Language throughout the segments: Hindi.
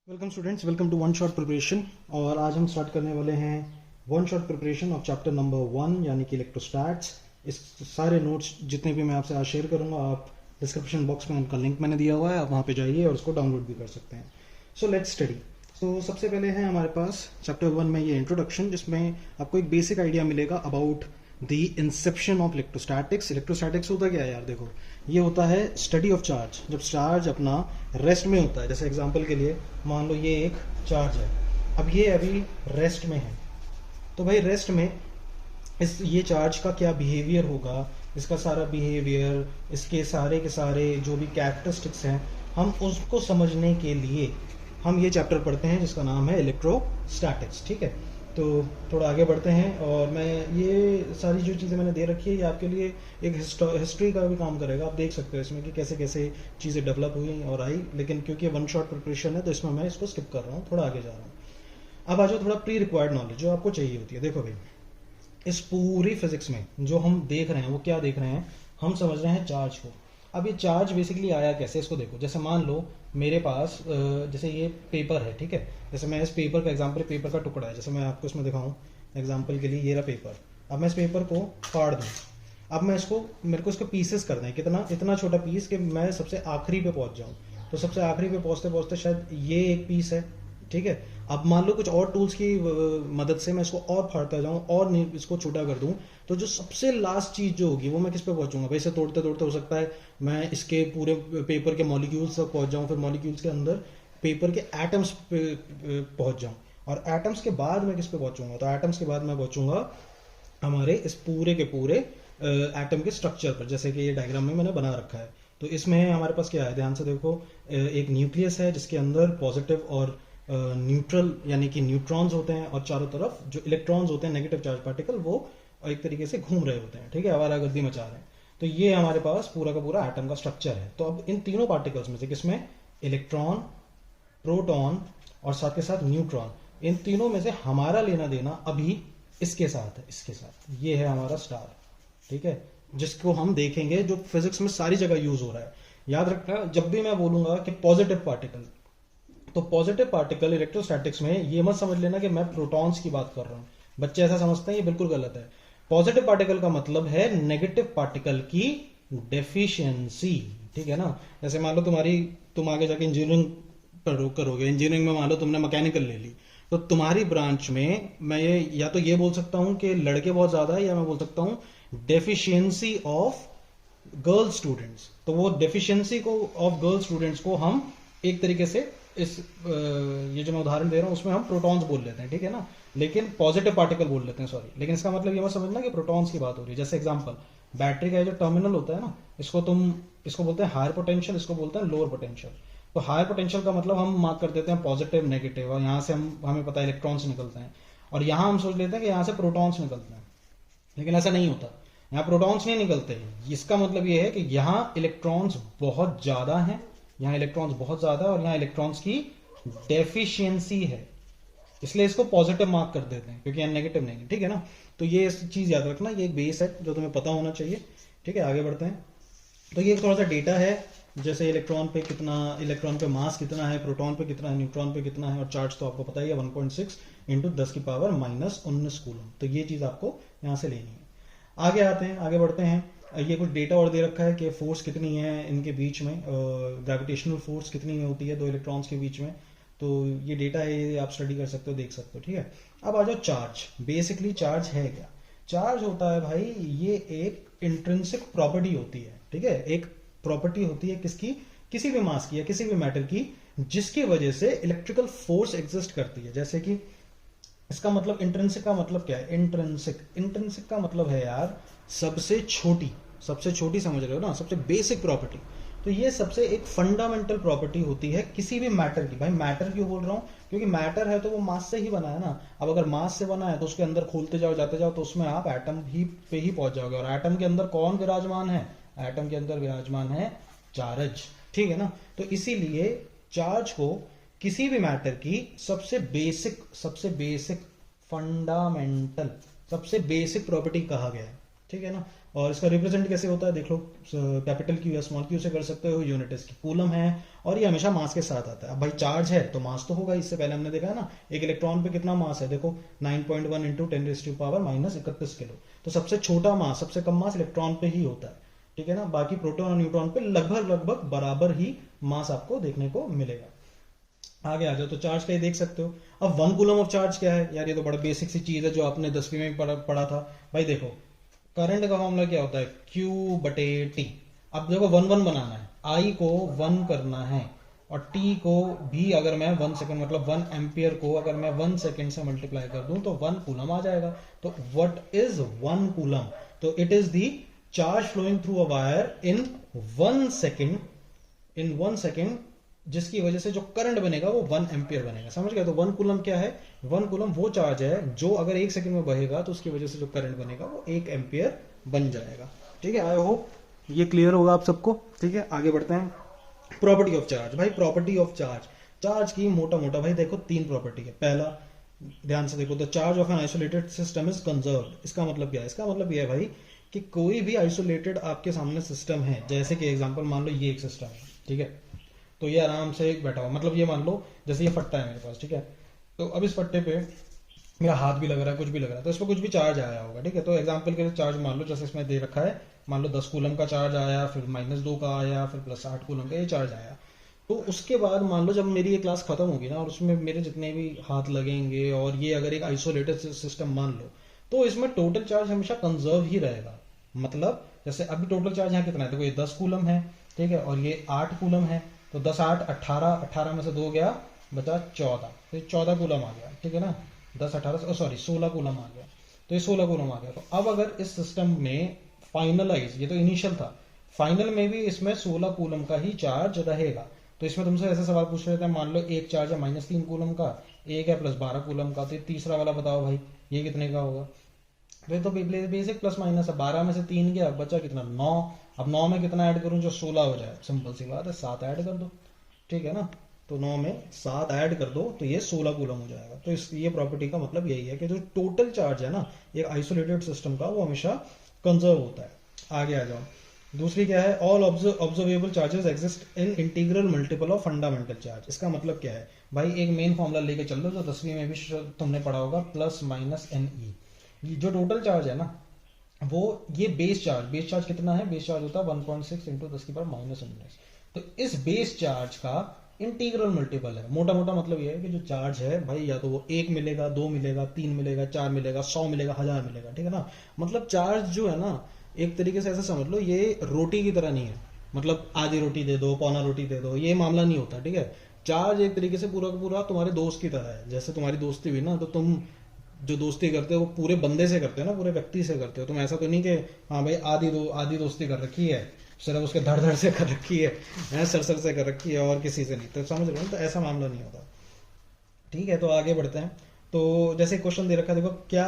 Welcome students, welcome to one shot preparation. और आज हम स्टार्ट करने वाले हैं one shot preparation of chapter number 1 यानी कि इलेक्ट्रोस्टैट्स। इस सारे नोट्स जितने भी मैं आपसे आज शेयर करूंगा, आप डिस्क्रिप्शन बॉक्स में उनका लिंक मैंने दिया हुआ है, आप वहाँ पे जाइए और उसको डाउनलोड भी कर सकते हैं। So let's study. तो सबसे पहले है हमारे पास चैप्टर 1 में ये इंट्रोडक्शन, जिसमें आपको एक बेसिक आइडिया मिलेगा about the Inception of electrostatics. Electrostatics होता क्या है यार? देखो, ये होता है स्टडी ऑफ चार्ज। जब चार्ज अपना रेस्ट में होता है, जैसे एग्जांपल के लिए मान लो ये एक चार्ज है, अब ये अभी रेस्ट में है, तो भाई रेस्ट में ये चार्ज का क्या बिहेवियर होगा, इसका सारा बिहेवियर, इसके सारे के सारे जो भी कैरेक्टरिस्टिक्स हैं, हम उसको समझने के लिए हम ये चैप्टर पढ़ते हैं जिसका नाम है इलेक्ट्रोस्टैटिक्स। ठीक है, तो थोड़ा आगे बढ़ते हैं। और मैं ये सारी जो चीज़ें मैंने दे रखी है, ये आपके लिए एक हिस्ट्री का भी काम करेगा। आप देख सकते हो इसमें कि कैसे कैसे चीज़ें डेवलप हुई और आई, लेकिन क्योंकि वन शॉट प्रिपरेशन है तो इसमें मैं इसको स्किप कर रहा हूँ, थोड़ा आगे जा रहा हूँ। अब आ जाओ थोड़ा प्री रिक्वायर्ड नॉलेज जो आपको चाहिए होती है। देखो भाई, इस पूरी फिजिक्स में जो हम देख रहे हैं वो क्या देख रहे हैं? हम समझ रहे हैं चार्ज को। अब ये चार्ज बेसिकली आया कैसे, इसको देखो। जैसे मान लो मेरे पास जैसे ये पेपर है, ठीक है। जैसे मैं इस पेपर का एग्जांपल, पेपर का टुकड़ा है, जैसे मैं आपको इसमें दिखाऊं एग्जांपल के लिए, ये रहा पेपर। अब मैं इस पेपर को फाड़ दूं, अब मैं इसको, मेरे को इसको पीसेस करना है, कितना, इतना छोटा पीस कि मैं सबसे आखिरी पे पहुंच जाऊं। तो सबसे आखिरी पे पहुंचते पहुंचते शायद ये एक पीस है, ठीक है। अब मान लो कुछ और टूल्स की मदद से मैं इसको और फाड़ता जाऊं और इसको छोटा कर दूं, तो जो सबसे लास्ट चीज जो होगी वो मैं किस पे पहुंचूंगा भाई? इसे तोड़ते तोड़ते हो सकता है मैं इसके पूरे पेपर के मॉलिक्यूल्स तक पहुंच जाऊं, फिर मॉलिक्यूल्स के अंदर पेपर के एटम्स पे पहुंच जाऊं, और एटम्स के बाद मैं किस पे पहुंचूंगा? तो एटम्स के बाद मैं पहुंचूंगा हमारे इस पूरे के पूरे एटम के स्ट्रक्चर पर, जैसे कि ये डायग्राम में मैंने बना रखा है। तो इसमें हमारे पास क्या है, ध्यान से देखो। एक न्यूक्लियस है जिसके अंदर पॉजिटिव और न्यूट्रल यानी कि न्यूट्रॉन्स होते हैं, और चारों तरफ जो इलेक्ट्रॉन्स होते हैं, नेगेटिव चार्ज पार्टिकल, वो एक तरीके से घूम रहे होते हैं, ठीक है, आवारागर्दी मचा रहे हैं। तो ये हमारे पास पूरा का पूरा एटम का स्ट्रक्चर है। तो अब इन तीनों पार्टिकल्स में से किसमें इलेक्ट्रॉन, प्रोटॉन और साथ के साथ न्यूट्रॉन, इन तीनों में से हमारा लेना देना अभी इसके साथ है, इसके साथ। ये है हमारा स्टार, ठीक है, जिसको हम देखेंगे, जो फिजिक्स में सारी जगह यूज हो रहा है। याद रखना, जब भी मैं बोलूंगा कि पॉजिटिव पार्टिकल, तो पॉजिटिव पार्टिकल इलेक्ट्रोस्टैटिक्स में ये मत समझ लेना कि मैं प्रोटॉन्स की बात कर रहा हूं। बच्चे ऐसा समझते हैं, ये बिल्कुल गलत है। पॉजिटिव पार्टिकल का मतलब है नेगेटिव पार्टिकल की डेफिशिएंसी, ठीक है ना। जैसे मान लो तुम आगे जाके इंजीनियरिंग करोगे, इंजीनियरिंग में मान लो तुमने मैकेनिकल ले ली, तो तुम्हारी ब्रांच में मैं ये या तो ये बोल सकता हूं कि लड़के बहुत ज्यादा है, या मैं बोल सकता हूं डेफिशिएंसी ऑफ गर्ल स्टूडेंट्स। तो वो डेफिशिएंसी को ऑफ गर्ल स्टूडेंट्स को हम एक तरीके से इस ये जो मैं उदाहरण दे रहा हूं उसमें हम प्रोटॉन्स बोल लेते हैं, ठीक है ना, लेकिन पॉजिटिव पार्टिकल बोल लेते हैं, सॉरी। लेकिन इसका मतलब ये मत समझना कि प्रोटॉन्स की बात हो रही है। जैसे एग्जांपल, बैटरी का जो टर्मिनल होता है ना, इसको बोलते हैं हायर पोटेंशियल, इसको बोलते हैं लोअर पोटेंशियल। तो हायर पोटेंशियल का मतलब हम मार्क कर देते हैं पॉजिटिव, नेगेटिव, और यहाँ से हमें पता है इलेक्ट्रॉन्स निकलते हैं, और यहाँ हम सोच लेते हैं कि यहाँ से प्रोटॉन्स निकलते हैं, लेकिन ऐसा नहीं होता। यहाँ प्रोटॉन्स नहीं निकलते। इसका मतलब ये है कि यहाँ इलेक्ट्रॉन्स बहुत ज्यादा हैं, यहाँ इलेक्ट्रॉन्स बहुत ज्यादा है, और यहाँ इलेक्ट्रॉन्स की डेफिशिएंसी है, इसलिए इसको पॉजिटिव मार्क कर देते हैं, क्योंकि यहाँ नेगेटिव नहीं है, ठीक है ना। तो ये चीज याद रखना, ये एक बेस है जो तुम्हें पता होना चाहिए, ठीक है। आगे बढ़ते हैं। तो ये थोड़ा सा डेटा है, जैसे इलेक्ट्रॉन पे कितना, इलेक्ट्रॉन पे मास कितना है, प्रोटॉन पे कितना है, न्यूट्रॉन पे कितना है, और चार्ज तो आपको पता ही है 1.6 इंटू 10⁻⁻19 कूलम। तो ये चीज आपको यहाँ से लेनी है। आगे आते हैं, आगे बढ़ते हैं। ये कुछ डेटा और दे रखा है कि फोर्स कितनी है इनके बीच में, ग्रेविटेशनल फोर्स कितनी होती है दो इलेक्ट्रॉन्स के बीच में। तो ये डेटा है, ये आप स्टडी कर सकते हो, देख सकते हो, ठीक है। अब आ जाओ चार्ज। बेसिकली चार्ज है क्या? चार्ज होता है भाई, ये एक इंट्रिंसिक प्रॉपर्टी होती है, ठीक है। एक प्रॉपर्टी होती है किसकी? किसी भी मास की या किसी भी मैटर की, जिसकी वजह से इलेक्ट्रिकल फोर्स एग्जिस्ट करती है। जैसे कि इसका मतलब, इंट्रिंसिक का मतलब क्या है? इंट्रिंसिक का मतलब है यार सबसे छोटी, सबसे छोटी समझ रहे हो ना, सबसे बेसिक प्रॉपर्टी। तो ये सबसे एक फंडामेंटल प्रॉपर्टी होती है किसी भी मैटर की। भाई मैटर क्यों बोल रहा हूं? क्योंकि मैटर है तो वो मास से ही बना है ना। अब अगर मास से बना है तो उसके अंदर खोलते जाओ, जाते जाओ, तो उसमें आप एटम ही पे ही पहुंच जाओगे। और एटम के अंदर कौन विराजमान है? एटम के अंदर विराजमान है चार्ज, ठीक है ना। तो इसीलिए चार्ज को किसी भी मैटर की सबसे बेसिक फंडामेंटल, सबसे बेसिक प्रॉपर्टी कहा गया है, ठीक है ना। और इसका रिप्रेजेंट कैसे होता है देख लो, कैपिटल क्यू या स्मॉल क्यू से कर सकते हो, यूनिट इसकी कूलम है और ये हमेशा मास के साथ आता है। अब भाई चार्ज है तो मास तो होगा, इससे पहले हमने देखा है ना, एक इलेक्ट्रॉन पे कितना मास है, देखो 9.1 इंटू 10⁻⁻31 किलो। तो सबसे छोटा मास, सबसे कम मास इलेक्ट्रॉन पे ही होता है, ठीक है ना। बाकी प्रोटॉन और न्यूट्रॉन पे लगभग लगभग बराबर ही मास आपको देखने को मिलेगा। आगे आ जाओ तो चार्ज का ये देख सकते हो। अब 1 कूलम ऑफ चार्ज क्या है यार, ये तो बड़ा बेसिक सी चीज है जो आपने 10वीं में पढ़ा था। भाई देखो करंट का फॉर्मूला क्या होता है, Q/T। अब देखो 1 1 बनाना है, I को 1 करना है और T को भी अगर मैं 1 सेकंड मतलब 1 एम्पियर को अगर मैं 1 सेकंड से मल्टीप्लाई कर दूं तो 1 कूलम आ जाएगा। तो व्हाट इज 1 कूलम, तो it is the charge flowing through a wire in 1 second, जिसकी वजह से जो करंट बनेगा वो 1 एम्पियर बनेगा। समझ गए। तो 1 कूलम क्या है, 1 कूलम वो चार्ज है जो अगर 1 सेकंड में बहेगा तो उसकी वजह से जो करंट बनेगा वो 1 एम्पियर बन जाएगा। ठीक है, आई होप ये क्लियर होगा आप सबको। ठीक है, आगे बढ़ते हैं। Property of charge. भाई प्रॉपर्टी ऑफ चार्ज, चार्ज की मोटा मोटा भाई देखो 3 प्रॉपर्टी है। पहला ध्यान से देखो, the charge of an isolated system is conserved. इसका मतलब क्या है, इसका मतलब यह है भाई कि कोई भी आइसोलेटेड आपके सामने सिस्टम है, जैसे कि एग्जांपल मान लो ये एक सिस्टम है, ठीक है, तो ये आराम से बैठा हुआ, मतलब ये मान लो जैसे ये फट्टा है मेरे पास, ठीक है, तो अब इस फट्टे पे मेरा हाथ भी लग रहा है, कुछ भी लग रहा है, तो इस पर कुछ भी चार्ज आया होगा, ठीक है। तो एग्जांपल के लिए चार्ज मान लो जैसे इसमें दे रखा है, मान लो 10 कूलम का चार्ज आया, फिर -2 का आया, फिर +8 कूलम का ये चार्ज आया। तो उसके बाद मान लो जब मेरी ये क्लास खत्म होगी ना और उसमें मेरे जितने भी हाथ लगेंगे और ये अगर एक आइसोलेटेड सिस्टम मान लो, तो इसमें टोटल चार्ज हमेशा कंजर्व ही रहेगा। मतलब जैसे अभी टोटल चार्ज यहाँ कितना है, देखो ये 10 कूलम है, ठीक है, और ये 8 कूलम है, तो 10 8 18, 18 में से 2 गया, बचा 14, तो 14 कूलम आ गया, ठीक है ना। 10 18 सॉरी 16 कूलम आ गया, तो ये 16 कूलम आ गया। तो अब अगर इस सिस्टम में फाइनलाइज, ये तो इनिशियल था, फाइनल में भी इसमें 16 कूलम का ही चार्ज रहेगा। तो इसमें तुमसे ऐसे सवाल पूछ रहे थे, मान लो एक चार्ज है -3 कूलम का, एक है +12 कूलम का, तो तीसरा वाला बताओ भाई ये कितने का होगा। तो बेसिक प्लस माइनस है, 12 में से 3 गया, बचा कितना 9। अब 9 में कितना ऐड करूं जो 16 हो जाए, सिंपल सी बात है 7 ऐड कर दो, ठीक है ना। तो 9 में 7 ऐड कर दो तो ये 16 कूलम हो जाएगा। तो ये प्रॉपर्टी का मतलब यही है कि जो टोटल चार्ज है ना एक आइसोलेटेड सिस्टम का, वो हमेशा कंजर्व होता है। आगे आ जाओ, दूसरी क्या है, all observable charges exist in integral multiple of fundamental charge. इसका मतलब क्या है भाई, एक मेन फॉर्मूला लेके चल लो जो 10वीं में भी तुमने पढ़ा होगा, +-NE। जो टोटल चार्ज है ना वो ये बेस चार्ज कितना है, बेस चार्ज होता है 1.6 इंटू 10⁻⁻19। तो इस बेस चार्ज का इंटीग्रल मल्टीपल है। मोटा मोटा मतलब ये है कि जो चार्ज है भाई या तो वो 1 मिलेगा, 2 मिलेगा, 3 मिलेगा, 4 मिलेगा, 100 मिलेगा, 1000 मिलेगा, ठीक है ना। मतलब चार्ज जो है ना एक तरीके से ऐसा समझ लो ये रोटी की तरह नहीं है, मतलब आधी रोटी दे दो, पौना रोटी दे दो, ये मामला नहीं होता, ठीक है। चार्ज एक तरीके से पूरा का पूरा तुम्हारे दोस्त की तरह है। जैसे तुम्हारी दोस्ती हुई ना, तो तुम जो दोस्ती करते हो वो पूरे बंदे से करते हो ना, पूरे व्यक्ति से करते हो। तुम ऐसा तो नहीं कि हाँ भाई आधी दोस्ती कर रखी है, सिर्फ उसके धड़ धड़ से कर रखी है, सर से कर रखी है और किसी से नहीं, तो समझ रहे हो। तो ऐसा मामला नहीं होता, ठीक है। तो आगे बढ़ते हैं। तो जैसे क्वेश्चन दे रखा है, देखो क्या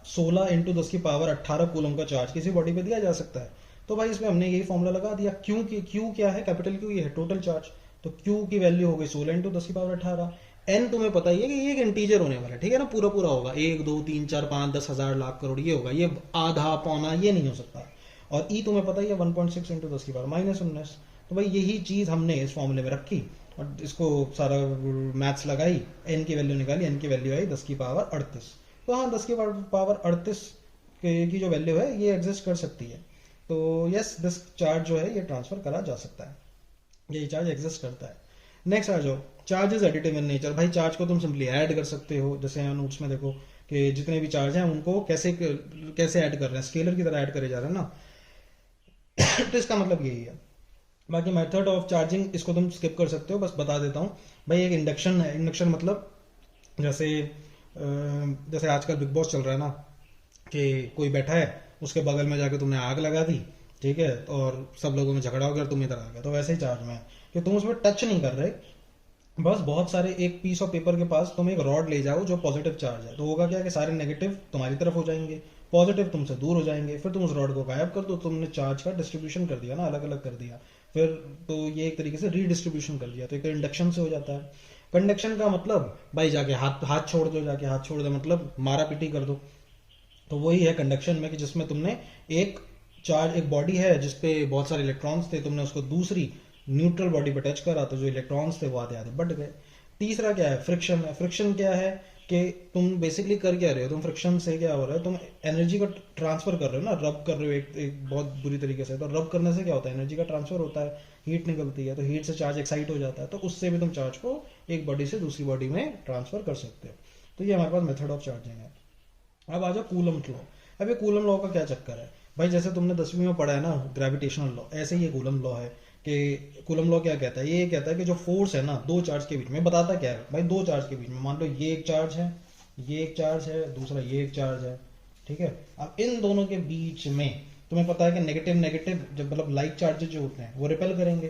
16 इंटू 10⁻18 कूलम का चार्ज किसी बॉडी पे दिया जा सकता है। तो भाई इसमें हमने यही फॉर्मूला लगा दिया, क्यू क्या है, कैपिटल क्यू ये है टोटल चार्ज, तो क्यू की वैल्यू हो गई 16 इंटू 10⁻18। एन तुम्हें पता ही है कि ये एक इंटीजर होने वाला है, ठीक है ना, पूरा पूरा होगा, 1 2 3 4 5 10 1000 लाख करोड़ ये होगा, ये आधा पौना ये नहीं हो सकता। और ई तुम्हें पता ही है 1.6 इंटू 10⁻⁻19। तो भाई यही चीज हमने इस फॉर्मूले में रखी और इसको सारा मैथ्स लगाई, एन की वैल्यू निकाली, एन की वैल्यू आई 10⁻38। तो हाँ 10⁻38 की जो वैल्यू है ये एग्जिस्ट कर सकती है। तो यस दिस चार्ज जो है ये ट्रांसफर करा जा सकता है, ये चार्ज एग्जिस्ट करता है। नेक्स्ट आ जाओ, charge is additive in nature. भाई चार्ज को तुम सिंपली ऐड कर सकते हो, जैसे यहाँ नोट्स में देखो कि जितने भी चार्ज हैं उनको कैसे ऐड कर रहे हैं, स्केलर की तरह ऐड करे जा रहे हैं ना। तो इसका मतलब यही है। बाकी मेथड ऑफ चार्जिंग इसको तुम स्किप कर सकते हो, बस बता देता हूँ भाई। एक इंडक्शन है, इंडक्शन मतलब जैसे आजकल बिग बॉस चल रहा है ना, कि कोई बैठा है उसके बगल में जाके तुमने आग लगा दी, ठीक है, और सब लोगों में झगड़ा हो गया, तुम इधर आ गए। तो वैसे ही चार्ज में है कि तुम उसमें टच नहीं कर रहे, बस बहुत सारे एक पीस ऑफ पेपर के पास तुम एक रॉड ले जाओ जो पॉजिटिव चार्ज है, तो होगा क्या कि सारे नेगेटिव तुम्हारी तरफ हो जाएंगे, पॉजिटिव तुमसे दूर हो जाएंगे। फिर तुम उस रॉड को गायब कर दो, तुमने चार्ज का डिस्ट्रीब्यूशन कर दिया ना, अलग अलग कर दिया। फिर तो ये एक तरीके से रीडिस्ट्रीब्यूशन कर दिया, तो एक इंडक्शन से हो जाता है। कंडक्शन का मतलब भाई जाके हाथ छोड़ दो, जाके हाथ छोड़ दो मतलब मारा पीटी कर दो। तो वही है कंडक्शन में कि जिसमें तुमने एक चार्ज एक बॉडी है जिसपे बहुत सारे इलेक्ट्रॉन्स थे, तुमने उसको दूसरी न्यूट्रल बॉडी पे टच करा तो जो इलेक्ट्रॉन्स थे वो आधे आधे बट गए। तीसरा क्या है, फ्रिक्शन है। फ्रिक्शन क्या है कि तुम बेसिकली कर क्या रहे हो, तुम फ्रिक्शन से क्या हो रहा है, तुम एनर्जी का ट्रांसफर कर रहे हो ना, रब कर रहे हो एक बहुत बुरी तरीके से। तो रब करने से क्या होता है, एनर्जी का ट्रांसफर होता है, हीट निकलती है, तो हीट से चार्ज एक्साइट हो जाता है, तो उससे भी तुम चार्ज को एक बॉडी से दूसरी बॉडी में ट्रांसफर कर सकते हो। तो ये हमारे पास मेथड ऑफ चार्जिंग है। अब आ जाओ कूलम लॉ। अब ये कूलम लॉ का क्या चक्कर है भाई, जैसे तुमने 10वीं में पढ़ा है ना ग्रेविटेशनल लॉ, ऐसे ही ये कूलम लॉ है कि कूलम लॉ क्या कहता है, ये कहता है कि जो फोर्स है ना दो चार्ज के बीच में, बताता क्या है भाई, दो चार्ज के बीच में, मान लो ये एक चार्ज है, ये एक चार्ज है, दूसरा ये एक चार्ज है, ठीक है। अब इन दोनों के बीच में तुम्हें पता है कि नेगेटिव नेगेटिव जब मतलब लाइक चार्जेस जो होते हैं वो रिपेल करेंगे,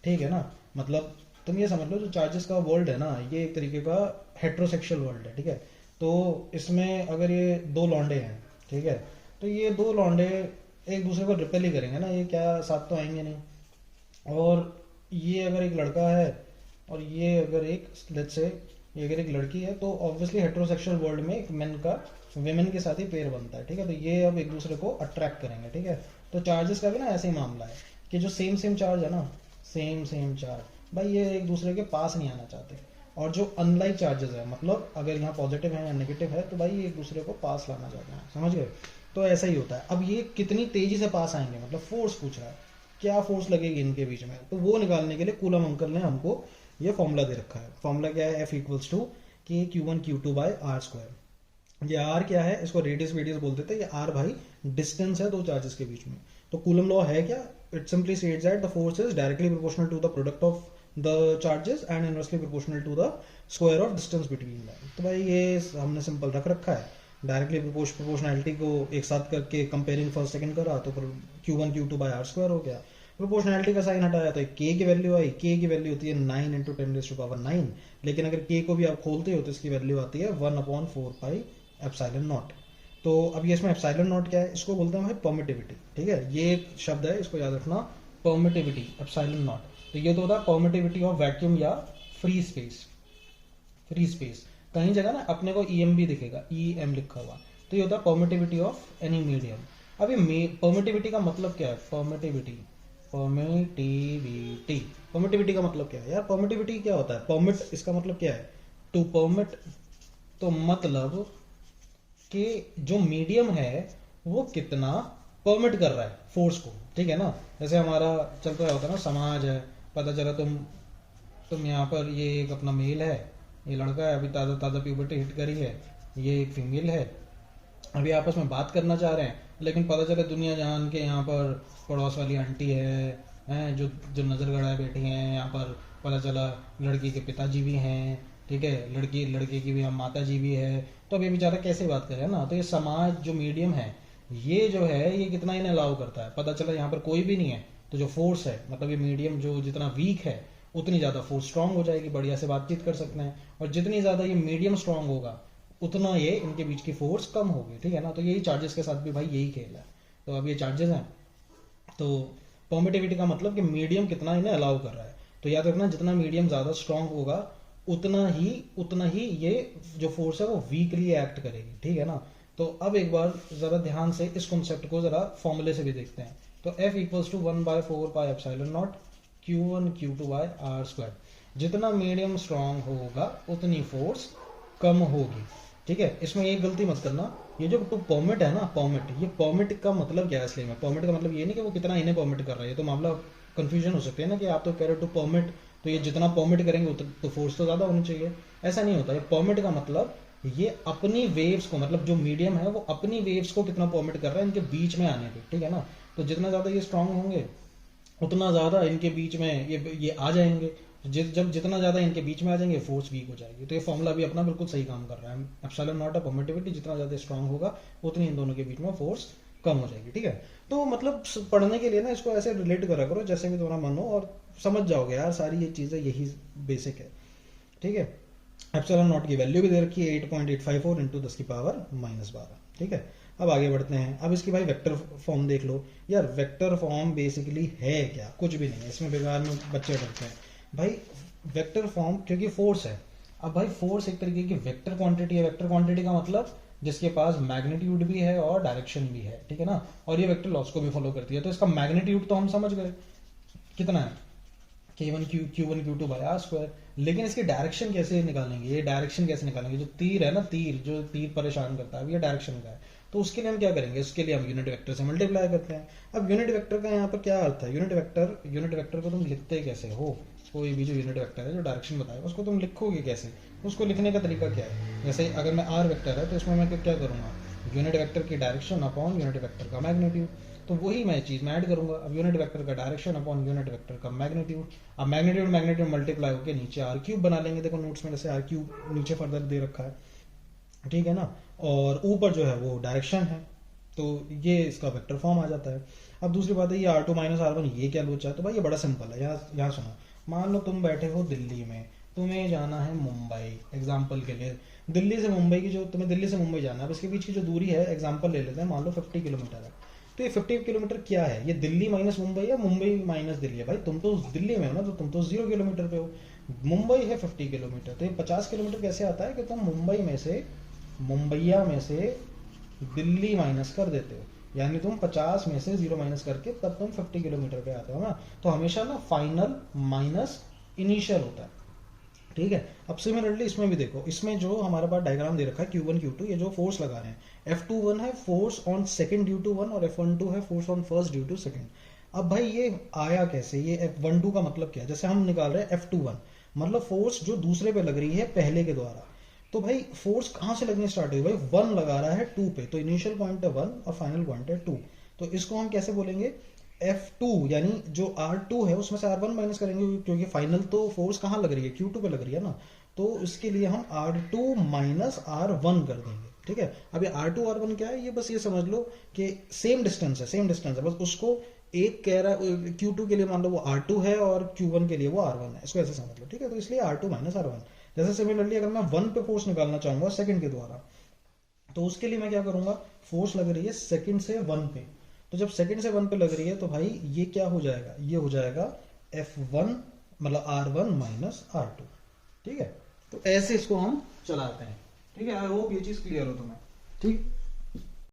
ठीक है ना। मतलब तुम ये समझ लो जो चार्जेस का वर्ल्ड है ना, ये एक तरीके का हेट्रोसेक्सुअल वर्ल्ड है, ठीक है। तो इसमें अगर ये दो लौंडे हैं, ठीक है, तो ये दो लौंडे एक दूसरे को रिपेल ही करेंगे ना, ये क्या साथ तो आएंगे नहीं। और ये अगर एक लड़का है और ये अगर एक लेट्स से ये अगर एक लड़की है, तो ऑब्वियसली हेट्रोसेक्सुअल वर्ल्ड में एक मेन का वेमेन के साथ ही पेयर बनता है, ठीक है। तो ये अब एक दूसरे को अट्रैक्ट करेंगे, ठीक है। तो चार्जेस का भी ना ऐसे ही मामला है कि जो सेम सेम चार्ज है ना, सेम सेम चार्ज भाई, ये एक दूसरे के पास नहीं आना चाहते। और जो अनलाइक चार्जेस है, मतलब अगर यहाँ पॉजिटिव है या नेगेटिव है, तो भाई ये एक दूसरे को पास लाना चाहते हैं, समझ गए। तो ऐसा ही होता है। अब ये कितनी तेजी से पास आएंगे, मतलब फोर्स पूछ रहा है, क्या फोर्स लगेगी इनके बीच में, तो वो निकालने के लिए कूलम अंकल ने हमको ये फॉर्मूला दे रखा है। फॉर्मूला क्या है, F equals to k Q1 Q2 by R square. ये आर क्या है, इसको रेडियस वेडियस बोल देते हैं, ये आर भाई डिस्टेंस है दो चार्जेस के बीच में। तो कूलम लॉ है क्या, it simply states that the force is directly proportional to the product of the charges and inversely proportional to the square of distance between them. तो भाई ये हमने सिंपल रख रखा है, डायरेक्टली प्रोपोर्शनैलिटी को एक साथ करके कंपेयरिंग फर्स्ट सेकंड करा तो Q1 Q2 by R square हो गया। प्रोपोर्शनैलिटी का साइन हटाया तो k की वैल्यू आई, k की वैल्यू होती है 9 इंटू 10⁻⁹, लेकिन अगर k को भी आप खोलते हो तो इसकी वैल्यू आती है 1/4 पाई एप्सिलॉन नॉट। तो अब ये इसमें एप्सिलॉन नॉट क्या है, इसको बोलते हैं भाई परमिटिविटी, ठीक है। ये एक शब्द है, इसको याद रखना, परमिटिविटी एप्सिलॉन नॉट। तो ये तो होता है परमिटिविटी ऑफ वैक्यूम या फ्री स्पेस। फ्री स्पेस कहीं जगह ना अपने को EM भी दिखेगा, EM लिखा हुआ, तो ये होता है परमिटिविटी ऑफ एनी मीडियम। अब ये परमिटिविटी का मतलब क्या है, परमिटिविटी परमिटिविटी परमिटिविटी का मतलब क्या है यार, परमिटिविटी क्या होता है, परमिट इसका मतलब क्या है, टू परमिट। तो मतलब कि जो मीडियम है वो कितना परमिट कर रहा है फोर्स को, ठीक है ना। जैसे हमारा चलता होता है ना, समाज है, पता चला तुम यहाँ पर ये एक अपना मेल है, ये लड़का है, अभी ताज़ा ताज़ा प्यूबर्टी हिट करी है, ये एक फीमेल है, अभी आपस में बात करना चाह रहे हैं, लेकिन पता चले दुनिया जहान के यहाँ पर पड़ोस वाली आंटी है जो जो नज़र गड़ाए बैठी हैं, यहाँ पर पता चला लड़की के पिताजी भी हैं, ठीक है, लड़के की भी हम माता जी भी है, तो अभी बेचारा कैसे बात करे ना। तो ये समाज जो मीडियम है, ये जो है ये कितना इन्हें अलाउ करता है, पता चला यहाँ पर कोई भी नहीं है, तो जो फोर्स है, मतलब ये मीडियम जो जितना वीक है उतनी ज़्यादा फोर्स स्ट्रांग हो जाएगी, बढ़िया से बातचीत कर सकते हैं। और जितनी ज़्यादा ये मीडियम स्ट्रांग होगा उतना ये इनके बीच की फोर्स कम होगी, ठीक है ना। तो यही चार्जेस के साथ भी भाई यही खेल है। तो अब ये चार्जेस हैं, तो परमिटिविटी का मतलब कि मीडियम कितना इन्हें अलाउ कर रहा है। तो याद रखना, जितना मीडियम ज़्यादा स्ट्रांग होगा उतना ही ये जो फोर्स है वो वीकली एक्ट करेगी, ठीक है ना। तो अब एक बार ज़रा ध्यान से इस कॉन्सेप्ट को ज़रा फॉर्मूले से भी देखते हैं। तो F equals to 1/4 pi epsilon naught Q1 Q2 by R square. जितना मीडियम स्ट्रांग होगा उतनी फोर्स कम होगी, ठीक है। इसमें एक गलती मत करना, ये जो टू परमिट है ना, परमिट, ये परमिट का मतलब क्या है असली में, परमिट का मतलब ये नहीं कि वो कितना इन्हें परमिट कर रहा है, ये तो मामला कंफ्यूजन हो सकती है ना कि आप तो कह रहे हो टू परमिट, तो ये जितना परमिट करेंगे तो फोर्स तो ज़्यादा होनी चाहिए, ऐसा नहीं होता। ये परमिट का मतलब ये अपनी वेव्स को, मतलब जो मीडियम है वो अपनी वेव्स को कितना परमिट कर रहा है इनके बीच में आने पे, ठीक है ना। तो जितना ज़्यादा ये स्ट्रांग होंगे उतना ज़्यादा इनके बीच में ये आ जाएंगे, जब जितना ज़्यादा इनके बीच में आ जाएंगे फोर्स वीक हो जाएगी। तो ये फॉर्मूला भी अपना बिल्कुल सही काम कर रहा है, एप्सिलॉन नॉट परमिटिविटी, जितना ज़्यादा स्ट्रांग होगा उतनी इन दोनों के बीच में फोर्स कम हो जाएगी, ठीक है। तो मतलब पढ़ने के लिए ना इसको ऐसे रिलेट करा करो जैसे भी तुम्हारा मन हो, और समझ जाओगे यार, सारी ये चीज़ें यही बेसिक है, ठीक है। एप्सिलॉन नॉट की वैल्यू भी दे रखी है 8.854 इंटू 10⁻⁻12, ठीक है। अब आगे बढ़ते हैं। अब इसकी भाई वेक्टर फॉर्म देख लो यार, वेक्टर फॉर्म बेसिकली है क्या, कुछ भी नहीं है, इसमें बेकार में बच्चे डरते हैं भाई। वेक्टर फॉर्म क्योंकि फोर्स है, अब भाई फोर्स एक तरीके की वेक्टर क्वांटिटी है। वेक्टर क्वांटिटी का मतलब जिसके पास मैग्नीट्यूड भी है और डायरेक्शन भी है, ठीक है ना, और ये वेक्टर लॉस को भी फॉलो करती है। तो इसका मैग्नीट्यूड तो हम समझ गए कितना है, K1 Q2 by R square. लेकिन इसकी डायरेक्शन कैसे निकालेंगे, ये डायरेक्शन कैसे निकालेंगे, जो तीर है ना, तीर जो तीर परेशान करता है, ये डायरेक्शन का है। तो उसके लिए हम क्या करेंगे, उसके लिए हम यूनिट वेक्टर से मल्टीप्लाई करते हैं। अब यूनिट वेक्टर का यहाँ पर क्या अर्थ है, यूनिट वेक्टर को तुम लिखते कैसे हो, कोई भी जो यूनिट वेक्टर है जो डायरेक्शन बताएगा उसको तुम लिखोगे कैसे, उसको लिखने का तरीका क्या है। जैसे अगर मैं आर वेक्टर है तो इसमें मैं क्या करूँगा, यूनिट वेक्टर की डायरेक्शन अपॉन यूनिट वेक्टर का मैग्नीट्यूड, तो वही मैं चीज मैं ऐड करूंगा। अब यूनिट वेक्टर का डायरेक्शन अपॉन यूनिट वेक्टर का मैग्नीट्यूड, अब मैग्नीट्यूड मल्टीप्लाई होकर नीचे आर क्यूब बना लेंगे। देखो नोट्स में जैसे आर क्यूब नीचे फर्दर दे रखा है, ठीक है ना, और ऊपर जो है वो डायरेक्शन है, तो ये इसका वेक्टर फॉर्म आ जाता है। अब दूसरी बात है ये R2 माइनस R1 ये क्या लोचा है, तो भाई ये बड़ा सिंपल है। यहाँ सुनो, मान लो तुम बैठे हो दिल्ली में, तुम्हें जाना है मुंबई, एग्जाम्पल के लिए दिल्ली से मुंबई की जो तुम्हें दिल्ली से मुंबई जाना है, अब इसके बीच की जो दूरी है एग्जाम्पल ले लेते हैं, मान लो 50 किलोमीटर है। तो ये 50 किलोमीटर क्या है, ये दिल्ली माइनस मुंबई या मुंबई माइनस दिल्ली है। भाई तुम तो दिल्ली में हो ना, तो तुम तो 0 किलोमीटर पे हो, मुंबई है 50 किलोमीटर, तो ये 50 किलोमीटर कैसे आता है कि तुम मुंबईया में से दिल्ली माइनस कर देते हो, यानी तुम 50 में से 0 माइनस करके तब तुम 50 किलोमीटर पे आते हो ना। तो हमेशा ना फाइनल माइनस इनिशियल होता है, ठीक है। अब सिमिलरली इसमें भी देखो, इसमें जो हमारे पास डायग्राम दे रखा है Q1 Q2, ये जो फोर्स लगा रहे हैं, F21 है force on second due to 1 और F12 है force on first due to second. अब भाई ये आया कैसे, ये F12 का मतलब क्या है, जैसे हम निकाल रहे हैं F21 मतलब फोर्स जो दूसरे पे लग रही है पहले के द्वारा, तो भाई फोर्स कहां से लगने स्टार्ट हुई, भाई 1 लगा रहा है 2 पे, तो इनिशियल पॉइंट है 1 और फाइनल पॉइंट है 2, तो इसको हम कैसे बोलेंगे, F2, यानी जो R2 है उसमें से R1 माइनस करेंगे, क्योंकि फाइनल तो फोर्स कहाँ लग रही है, Q2 पे लग रही है ना, तो इसके लिए हम R2 माइनस R1 कर देंगे, ठीक है। अब ये R2 R1 क्या है, ये बस ये समझ लो कि सेम डिस्टेंस है, बस उसको एक कह रहा है Q2 के लिए मान लो वो R2 है और Q1 के लिए वो R1 है, इसको ऐसे समझ लो, ठीक है। तो इसलिए R2 माइनस R1। जैसे सिमिलरली अगर मैं 1 पे फोर्स निकालना चाहूंगा सेकंड के द्वारा, तो उसके लिए मैं क्या करूंगा, फोर्स लग रही है सेकंड से 1 पे, तो जब सेकंड से 1 पे लग रही है तो भाई ये क्या हो जाएगा, ये हो जाएगा F1 मतलब R1 माइनस R2, ठीक है। तो ऐसे इसको हम चलाते हैं, ठीक है। आई होप ये चीज क्लियर हो तुम्हें, ठीक।